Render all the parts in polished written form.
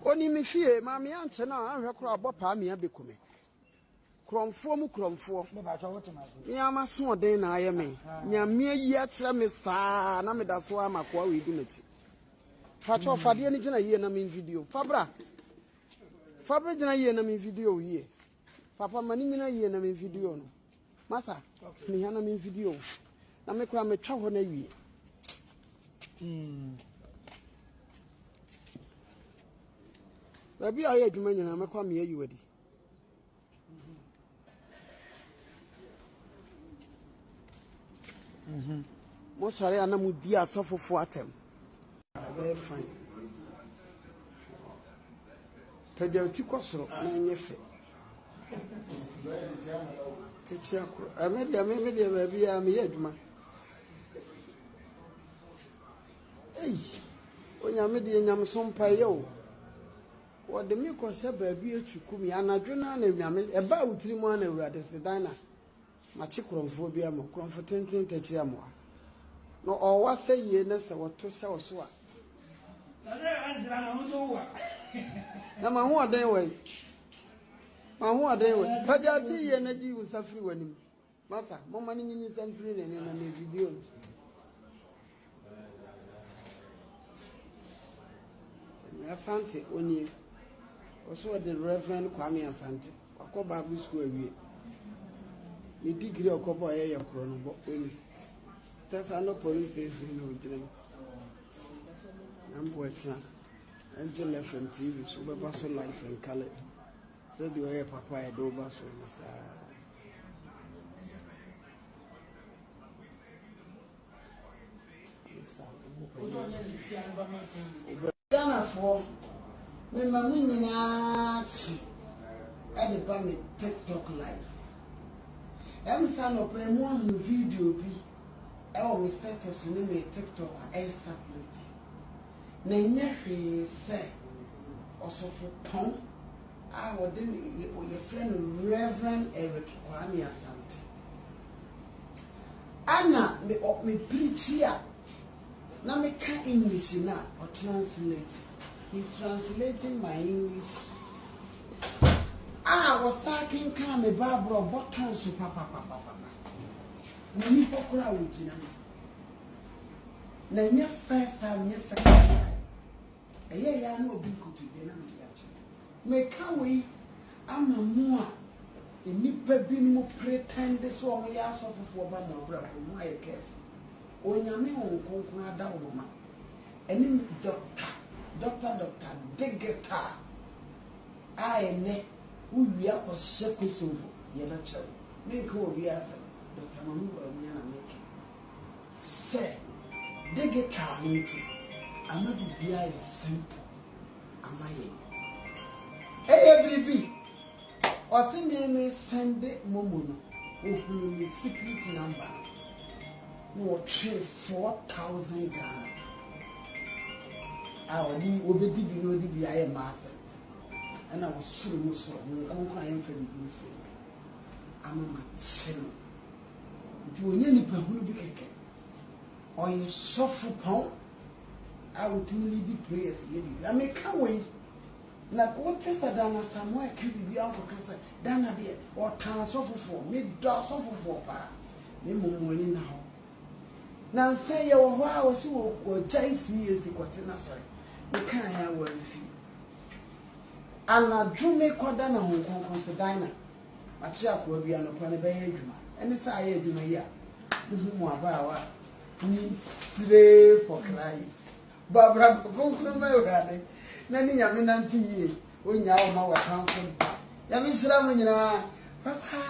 Oni mi fie ma me anche na ahwe kro abopa me abekume kromfo mu kromfo me amaso oden na aye me nyame ayi a kire me saa na me da so amakwa we di machi facho fade ni gina yie na me video fabra gina yie na me video yie papa mani nyina yie na me video no masa ni ya na me video na me kra me twa ho na wie baby aye adwuma nyina me kwa me ayi wadi mo sare ana mu di asofofo atem very fine pejauti kosoro na enyefe techi akoro amedia baby a me adwuma onya media nyam so mpaye o wode mi ko se baby etukum ya anadwo na na nyame eba utiri mu na Awurade sedana machi kromfo bi am kromfo tenten techi amoa no owa se ye na se woto se oso a na ma ho adan we pajati ye na ji usafiri wanim mata mo mani nyinyi sanfiri ne na video Asante onye also the Rev Asante akọ Bible school awie ni degree okobo aye yakro no bo oni tesa no police station no gina ambo echa until FM TV so be baso life and color so the way papa e do baso sa Ghana for me mami nyina chi e de ba me TikTok live em sa no pe mo hu video bi e o me status ni me TikTok e supplement na nya hwe se osofo pon a wo de your friend Rev Eric Asante ana me preach here na me ka English na or translate. He's translating my English. I was talking can me Barbara bottom so papa. Nani pokora wujina. Na nya first time nya second time. Eye ya na obi kutu be na me yache. Me ka we ama mu a enipa bi mu pretend so o ya asofofo ba mo bra ko mu aye careful. Onyame onkonkon adawoma eni doctor Ghpage ene uwi akose kosovo ye na chew me ko obi asa Dr. Manu ba mi na make se Ghpage nti amadu bia is simple amaye every o se me send momo no ohun secret number no trade 4,000 Ghana. I will be no di I am master. And I was sure so I'm crying for the blue. I'm a channel. If you any who be keke or you suffer pound, I will only be prayers. I may come away. Not what is a Diana Asamoah can be uncle cancer, Dana dear, or town suffer for me, dog suffer for fire. Me money now. Now say your wow so or JC is the quatina sorry. We can't have one fee. And I drew me quadana Hong Kong considina. A chap will be an upon a bedroom. And it's I do my year. Whom about me slave for Christ. Barbara go from my rally. Nanny Yaminanti, when you are my account. Yamin Slamina, Papa.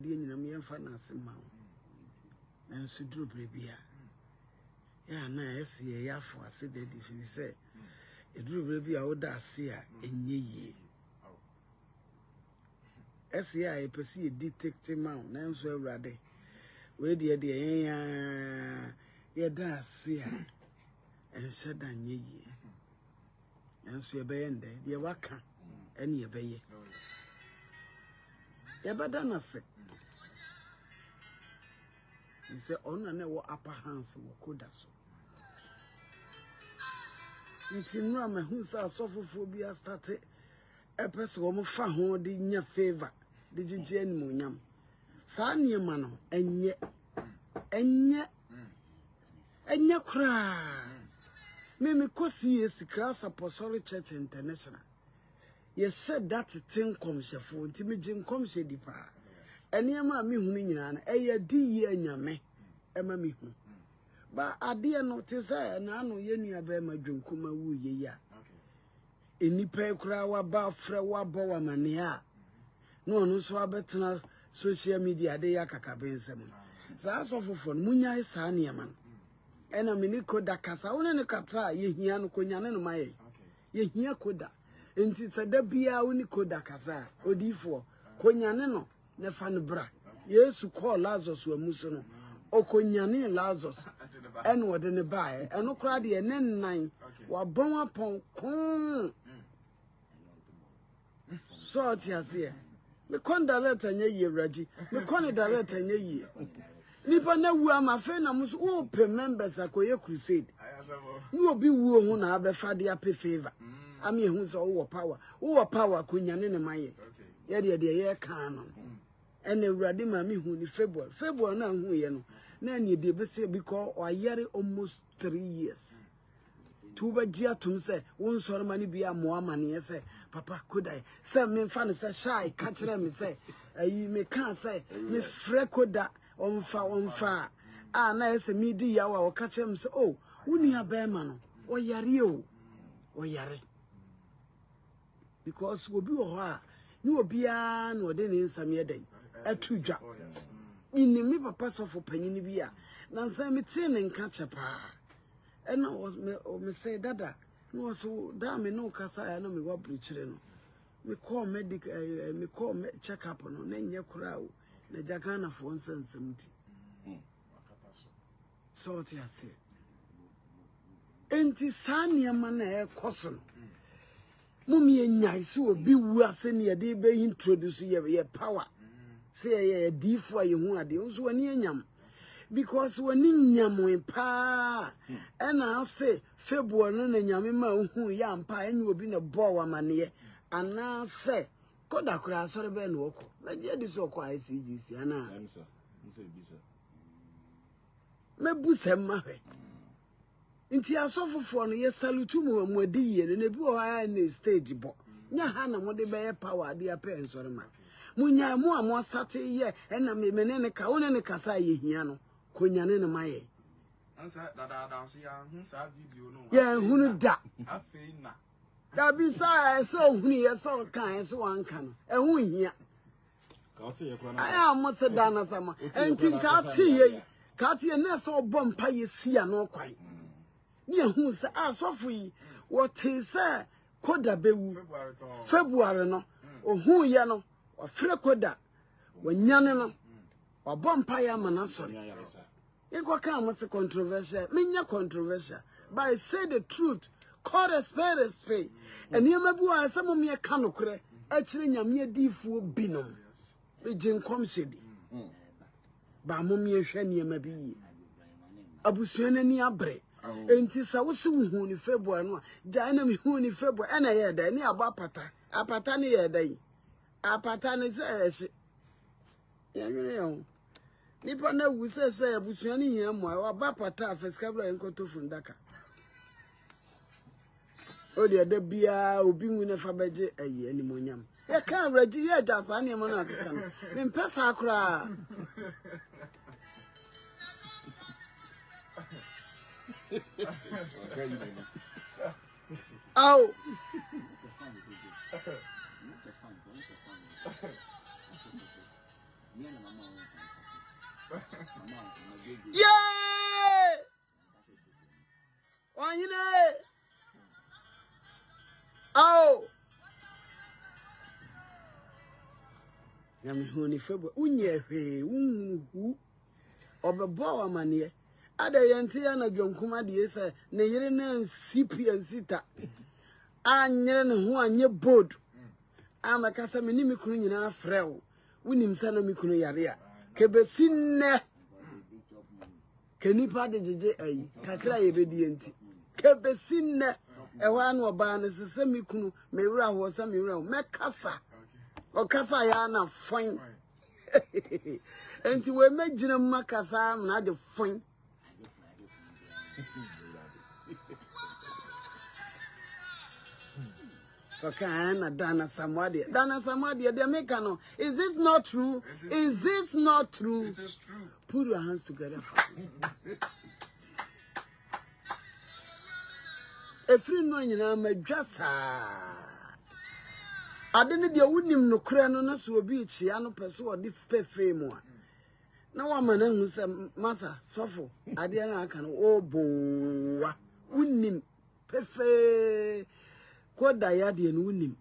Dear Yamian Finance Mount. And so do baby. Ya na esi ya for ase de fi say eduru baby a oda ase a enye yi esi a epesi e detect man na nso Awurade we de ya da ase a ense da nye yi enso ye be nde de waka ene ye be ye ya bada na se he say ona na wo upper hands wo koda so nti no ma hu sa asofofo bi a start epese wo mo fa ho de nya favor de gigi animonyam saa niema no enye kra me Kofi Class Apostolic Church International ye said that thing come shefo nti me gin come she di pa eniema me hu nyina na eye di ye anyame ema me hu ba ade no te say na no ye nua ba ma dwonkuma wu ye ya enipa kura wa ba fra wa bo wa mane a no no so abetena social media de ya kakabensem za so fofo munya saa niema no ena me ni koda kasa wona ne kata ye hia no konyane no maye ye hia koda enti sada bia woni koda kasa odifo konyane no ne fa no bra Yesu call Lazarus wa muso no okonyane Lazarus en wode ne bae eno kra de ne nnan wa bon apon kon so tiase me kon direct anya yi raji me kon direct anya yi nipa na wu amafe na muso o pe members akoye crusade ni obi wu ho na abefa de ape favor ami ehun so wo power konyane ne maye ye de ye kan no ene urade ma mi hu ni February na hu ye no na ni de be say because o ayare almost 3 years tuba gia tum say won soro mani bia mo amane say papa kodai say me fa ne say shy ka kire me say ayi me kan say me frekoda onfa a na ese mi di yawa o ka kire me say oh woni abema no o yare because obi wo ha ni obia na ode ne nsam yeden atudwa inni mi papa sofo panyini bia na nsa mi tie ne nka chepa ena me say dada no so da me no kasa ya no me wa preachire no me call medical me call check up no na nye kura o na jagana fo nsensem ti so ti ase enti sania mana e koso no mummy nyai so obi wu ase ne de be introduce ye power say ye difo ye hu ade nso wani anyam because wani nyam pa na say February no na nyame ma hu ya mpa enye obi na bo wa mane ana say koda kura asore be no okọ na je di so okọ ICGC ana nso bisa mebu semma hwe nti asofofo no ye salute mu amadi ye ne bi o ha na stage bo nya ha na mo de be power de ape nsore ma munya mu amo start ye na me ne ka wona ne kasa ye hia no konyane ne maye ansa dada so ya hu sa video no ya hunu da afei na da bi sa so hunu ye so kan so wanka no hu hia ka tie ye kura na aya mo se dana sama enti ka tie na so bompa ye sia no kwai ni hu sa asofo yi wo te se koda bewu February no ohun ye no wa fre koda wanyane no wa bompa ya manasori iko ka mo se controversial menya controversial but I say the truth call a spade eni ma bi wa asemo me ka nokre a kire nyame adifuo binom be jinkom sedi ba mo me hwe ne ma bi yi abusuana ni abre enti sa wo se hu ni February no ja na me hu ni February ena ye da ni aba apata ni ye da yi apata ni se ya nyere yo nipa na wu se abusuani hia mo wa ba pata afeskabra enkoto fundaka o de da bia obi nwu na fa beje ayi animonyam ye ka awraji ye ja fa ne mo na akeka no me mpesa akra au yeah wanyine au yami honi February unye hwe unhu obebo amane ada yenti ya na dwonkuma de ese ne yire na CPN sita anyere ne ho anye board amakasa me ni mikunu nyina frew wunim sa na mikunu yare a kebesinne kenipa de jeje ayi kakra ye bedi enti kebesinne ewa no ba no se me kunu me wura ho se me wura me kasa o kasa ya na fon enti we megina makasa na de fon okay, Diana Asamoah Arrest, they make no. Is this not true? Is this not true? It is true. Put your hands together. If you know you know me dressa. I didn't do winning no crano na so be chi ano person or the pefe mo. Now I'm an who say massa suffer. I didn't can oh bo winning pefe. Ko da ya de no nim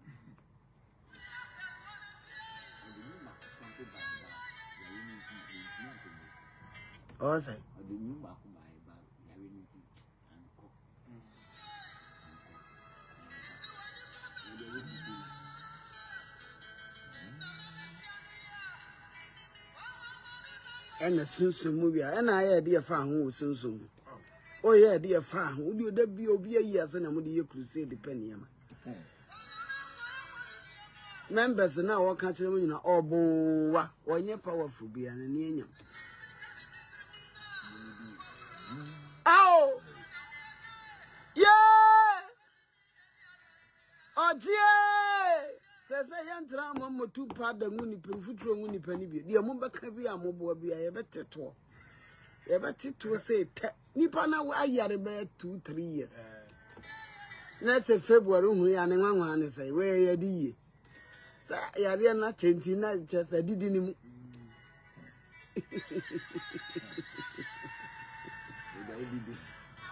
o say ena sunsun mu bia ena ya de fa ho sunsun o ya de fa ho odi oda bi obi ayi ase na mo de ye crusade paniama members na wo ka kire mu nyina obowa onye powerful bia na ne anyam Ow! Yeah! Ojie! Sese yantra mo tu pada nguni pe futuro nguni pe ni bi. De mo beka bi amobo bi ya beteto. Ya beteto say nipa na ayare be 2-3 years. Na se February hu ya ne nwanwa ne say we ya di. Sa yare na chenti na chesa didi ni mu.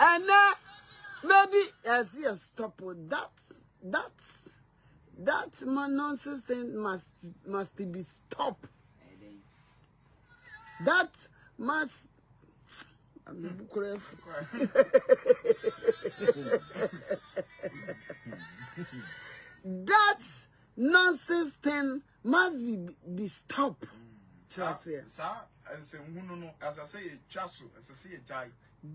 And maybe I see a stop with that nonsense thing must be stopped. That must that nonsense thing must be stopped. Sir, and say no, as I say, chasu, as I say, jai.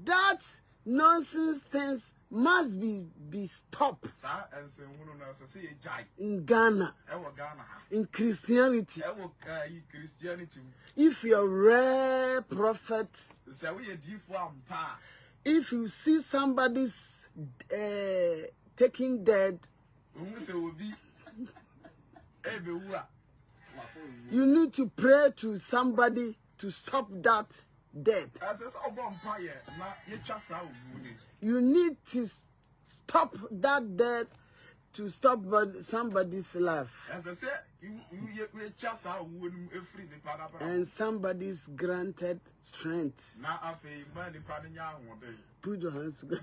That nonsense things must be stopped. Sir, and say no, as I say, jai. In Ghana, in Christianity, Christianity. If you're rare prophet, if you see somebody's taking dead, you need to pray to somebody to stop that death. You need to stop that death to stop somebody's life. And somebody's granted strength. Put your hands together.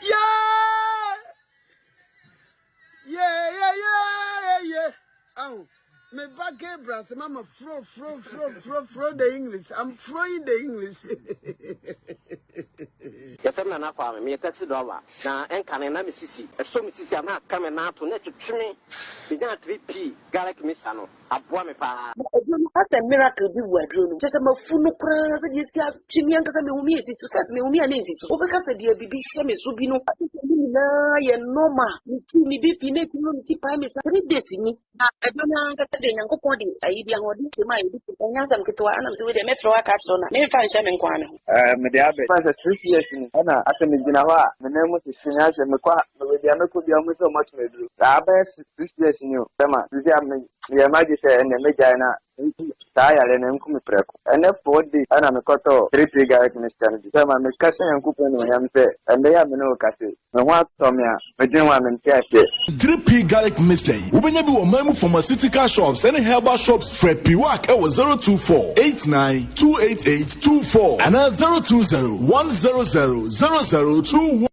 Yeah. Oh, me back Gabriel, mama throw the English. I'm throwing the English. Yes, I'm not for me. That's $1. Now, and can I see? So, Mrs. I'm not coming out to let you trim. Be not 3P, Garlic Missano. A boy, What a miracle be were drew. Just a full prayers and you got Chimian Casami, success me, and is because the dear baby Shemis will be no Noma. Me be pinate community primis 3 days in it. I don't know that the young body. I be on my answer to answer with a metro catch on a may find Shaman Quan. Mediabe, 3 years in Anna, Atamizinawa, the name was Sinash and Maqua, with the American almost so much may do. The best 6 years in you, Sama, the Magisha and the Megina. Saya and Nkumi Prep. And if 4 days, and I'm a coto, 3 Garlic Mr. So my cousin and coupon him say, and they have no cassette. No one told me, but you want to catch it. 3P Garlic Mr. When you be a member pharmaceutical shops and herbal shops, Fred Piwak, 024-89-288-24 and 020-100-0021.